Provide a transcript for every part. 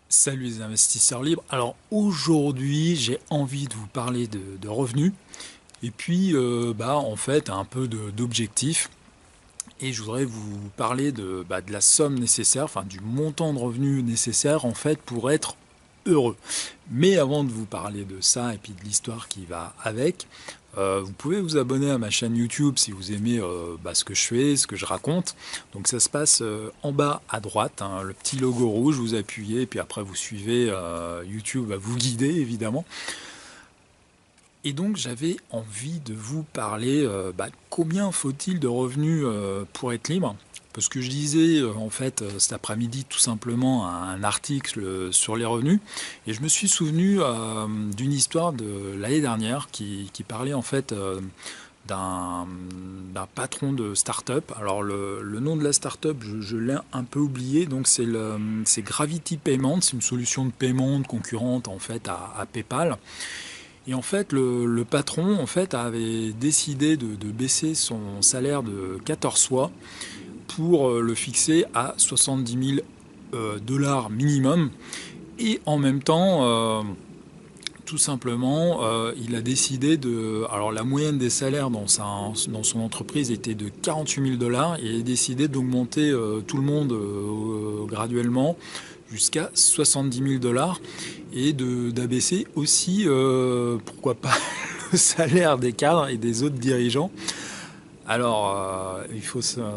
Salut les investisseurs libres. Alors aujourd'hui, j'ai envie de vous parler de revenus et puis en fait un peu d'objectifs. Et je voudrais vous parler de la somme nécessaire, enfin du montant de revenus nécessaire en fait pour être heureux. Mais avant de vous parler de ça et puis de l'histoire qui va avec, vous pouvez vous abonner à ma chaîne YouTube si vous aimez ce que je fais, ce que je raconte. Donc ça se passe en bas à droite, hein, le petit logo rouge, vous appuyez et puis après vous suivez. YouTube va vous guider évidemment. Et donc j'avais envie de vous parler, combien faut-il de revenus pour être libre? Parce que je lisais en fait cet après-midi tout simplement un article sur les revenus et je me suis souvenu d'une histoire de l'année dernière qui parlait en fait d'un d'un patron de start-up. Alors le nom de la start-up, je l'ai un peu oublié, donc c'est Gravity Payment, c'est une solution de paiement concurrente en fait à PayPal. Et en fait, le patron en fait, avait décidé de baisser son salaire de 14 fois pour le fixer à 70 000 dollars minimum. Et en même temps, tout simplement, il a décidé de... Alors la moyenne des salaires dans son entreprise était de 48 000 dollars et il a décidé d'augmenter tout le monde graduellement jusqu'à 70 000 dollars et d'abaisser aussi, pourquoi pas, le salaire des cadres et des autres dirigeants. Alors,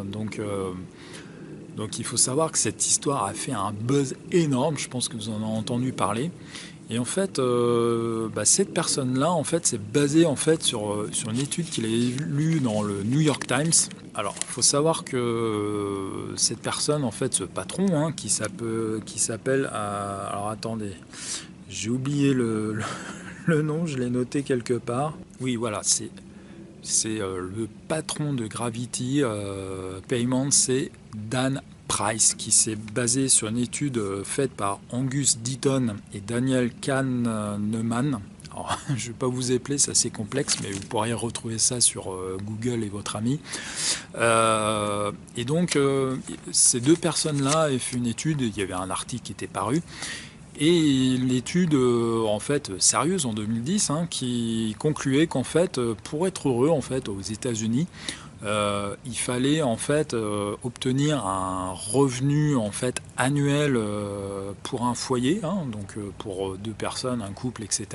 donc il faut savoir que cette histoire a fait un buzz énorme, je pense que vous en avez entendu parler. Et en fait, cette personne-là, en fait, c'est basé en fait sur une étude qu'il avait lue dans le New York Times. Alors, il faut savoir que cette personne, en fait, ce patron, hein, qui s'appelle, alors attendez, j'ai oublié le nom, je l'ai noté quelque part. Oui, voilà, c'est le patron de Gravity Payment, c'est Dan Price, qui s'est basé sur une étude faite par Angus Deaton et Daniel Kahneman. Alors, je ne vais pas vous épeler, c'est assez complexe, mais vous pourriez retrouver ça sur Google et votre ami. Et donc, ces deux personnes-là avaient fait une étude, il y avait un article qui était paru, et l'étude en fait sérieuse en 2010, hein, qui concluait qu'en fait pour être heureux en fait aux États-Unis, il fallait en fait obtenir un revenu en fait annuel pour un foyer, hein, donc pour deux personnes, un couple, etc.,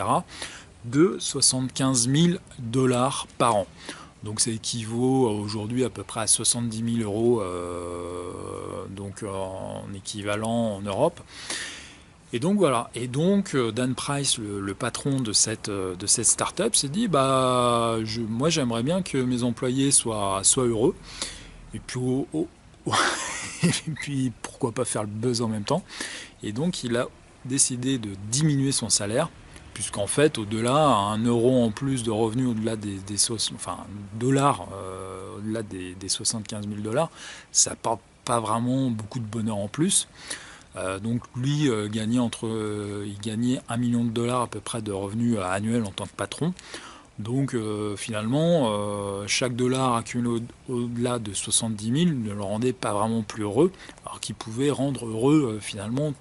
de 75 000 dollars par an. Donc ça équivaut aujourd'hui à peu près à 70 000 euros, donc en équivalent en Europe. Et donc voilà. Et donc Dan Price, le patron de cette start-up, s'est dit moi j'aimerais bien que mes employés soient heureux. Et puis, et puis pourquoi pas faire le buzz en même temps. Et donc il a décidé de diminuer son salaire, puisqu'en fait au-delà, un euro en plus de revenus au-delà enfin dollars au-delà des 75 000 dollars, ça n'apporte pas vraiment beaucoup de bonheur en plus. Donc lui il gagnait 1 million de dollars à peu près de revenus annuels en tant que patron. Donc finalement, chaque dollar accumulé au-delà de 70 000 ne le rendait pas vraiment plus heureux, alors qu'il pouvait rendre heureux finalement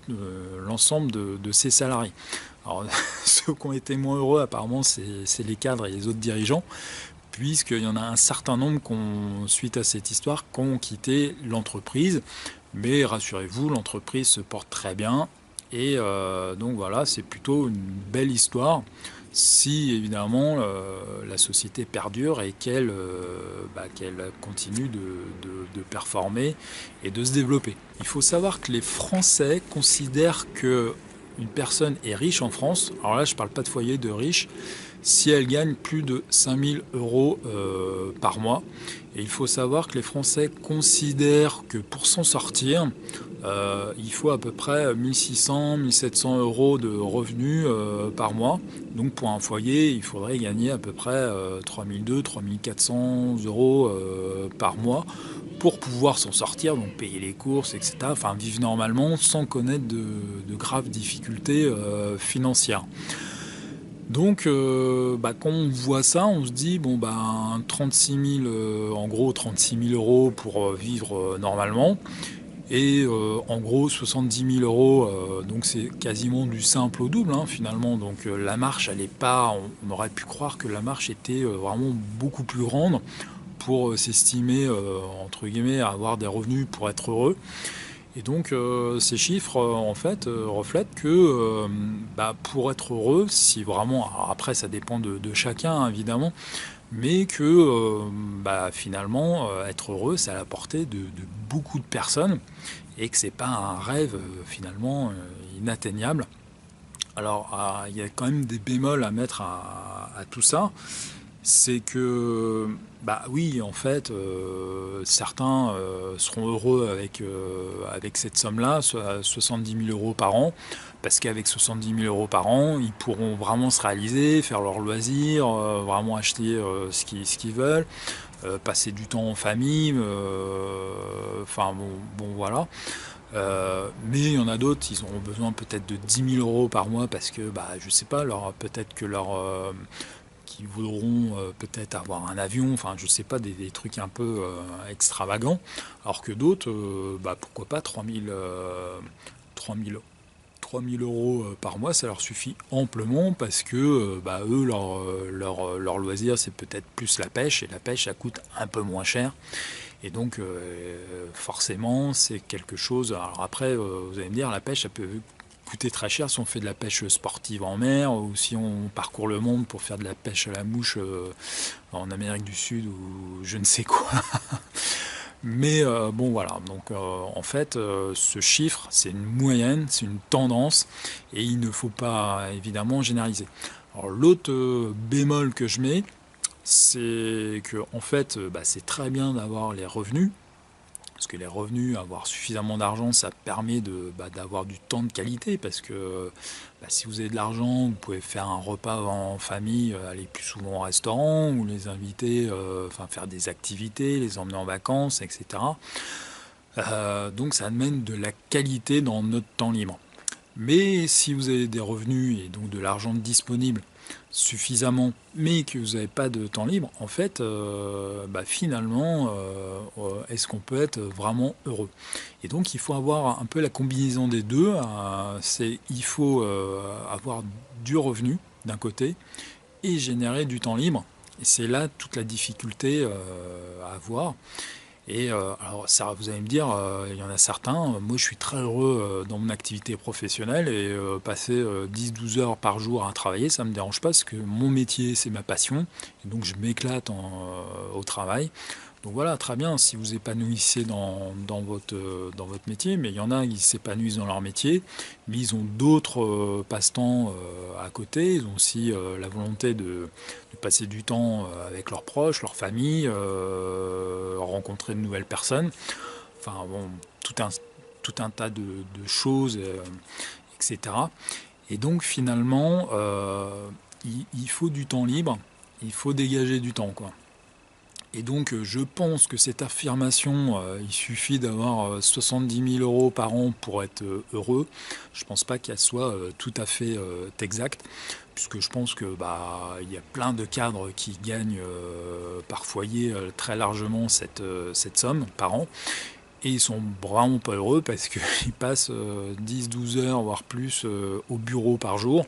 l'ensemble de ses salariés. Alors ceux qui ont été moins heureux apparemment c'est les cadres et les autres dirigeants, puisqu'il y en a un certain nombre suite à cette histoire, qui ont quitté l'entreprise. Mais rassurez-vous, l'entreprise se porte très bien. Et donc voilà, c'est plutôt une belle histoire si évidemment la société perdure et qu'elle continue de performer et de se développer. Il faut savoir que les Français considèrent que une personne est riche en France. Alors là, je ne parle pas de foyer de riche si elle gagne plus de 5 000 euros par mois. Et il faut savoir que les Français considèrent que pour s'en sortir, il faut à peu près 1600, 1700 euros de revenus par mois. Donc pour un foyer, il faudrait gagner à peu près 3200, 3400 euros par mois pour pouvoir s'en sortir, donc payer les courses, etc. Enfin vivre normalement sans connaître de graves difficultés financières. Donc, quand on voit ça, on se dit, 36 000, en gros 36 000 euros pour vivre normalement. Et en gros 70 000 euros, donc c'est quasiment du simple au double hein, finalement. Donc la marche, elle est pas, on aurait pu croire que la marche était vraiment beaucoup plus grande pour s'estimer entre guillemets avoir des revenus pour être heureux. Et donc ces chiffres en fait reflètent que pour être heureux, si vraiment, alors après ça dépend de chacun hein, évidemment, mais que finalement être heureux c'est à la portée de beaucoup de personnes et que c'est pas un rêve finalement inatteignable. Alors il y a quand même des bémols à mettre à tout ça. C'est que, bah oui, en fait, certains seront heureux avec cette somme-là, soit 70 000 euros par an, parce qu'avec 70 000 euros par an, ils pourront vraiment se réaliser, faire leurs loisirs, vraiment acheter ce qu'ils veulent, passer du temps en famille, enfin bon voilà. Mais il y en a d'autres, ils auront besoin peut-être de 10 000 euros par mois parce que, je sais pas, peut-être que qui voudront peut-être avoir un avion, enfin je sais pas, des trucs un peu extravagants, alors que d'autres, pourquoi pas 3 000 euros par mois, ça leur suffit amplement parce que eux, leur loisir, c'est peut-être plus la pêche, et la pêche, ça coûte un peu moins cher. Et donc, forcément, c'est quelque chose. Alors après, vous allez me dire, la pêche, ça peut coûter très cher si on fait de la pêche sportive en mer ou si on parcourt le monde pour faire de la pêche à la mouche en Amérique du Sud ou je ne sais quoi. Mais bon voilà, donc en fait ce chiffre c'est une moyenne, c'est une tendance et il ne faut pas évidemment généraliser. Alors l'autre bémol que je mets, c'est que en fait c'est très bien d'avoir les revenus, parce que les revenus, avoir suffisamment d'argent, ça permet d'avoir du temps de qualité, parce que si vous avez de l'argent, vous pouvez faire un repas en famille, aller plus souvent au restaurant, ou les inviter, faire des activités, les emmener en vacances, etc. Donc ça amène de la qualité dans notre temps libre. Mais si vous avez des revenus et donc de l'argent disponible suffisamment, mais que vous n'avez pas de temps libre, en fait, finalement, est-ce qu'on peut être vraiment heureux? Et donc, il faut avoir un peu la combinaison des deux. Il faut avoir du revenu d'un côté et générer du temps libre. Et c'est là toute la difficulté à avoir. Et alors ça, vous allez me dire, il y en a certains, moi je suis très heureux dans mon activité professionnelle et passer 10-12 heures par jour à travailler, ça ne me dérange pas parce que mon métier c'est ma passion, et donc je m'éclate au travail. Donc voilà, très bien, si vous épanouissez dans votre métier, mais il y en a qui s'épanouissent dans leur métier, mais ils ont d'autres passe-temps à côté, ils ont aussi la volonté de passer du temps avec leurs proches, leur famille, rencontrer de nouvelles personnes, enfin bon, tout un tas de choses, etc. Et donc finalement, il faut du temps libre, il faut dégager du temps, quoi. Et donc je pense que cette affirmation, il suffit d'avoir 70 000 euros par an pour être heureux, je ne pense pas qu'elle soit tout à fait exacte, puisque je pense que il y a plein de cadres qui gagnent par foyer très largement cette somme par an. Et ils sont vraiment pas heureux parce qu'ils passent 10-12 heures, voire plus, au bureau par jour.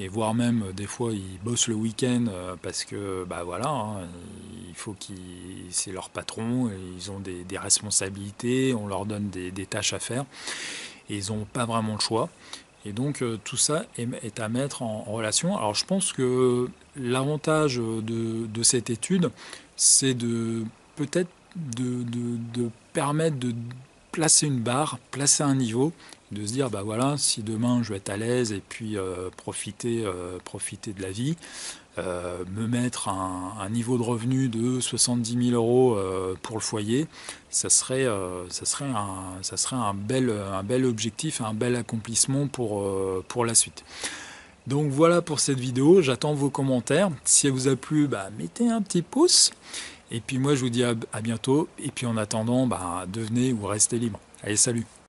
Et voire même, des fois, ils bossent le week-end parce que, voilà, hein, il faut c'est leur patron, et ils ont des responsabilités, on leur donne des tâches à faire, et ils n'ont pas vraiment le choix. Et donc, tout ça est à mettre en relation. Alors, je pense que l'avantage de cette étude, c'est peut-être de permettre de placer une barre, placer un niveau, de se dire voilà, si demain je vais être à l'aise et puis profiter de la vie, me mettre un niveau de revenu de 70 000 euros pour le foyer, ça serait un bel objectif, un bel accomplissement pour la suite. Donc voilà pour cette vidéo, j'attends vos commentaires. Si elle vous a plu, mettez un petit pouce. Et puis moi je vous dis à bientôt. Et puis en attendant, devenez ou restez libre. Allez, salut!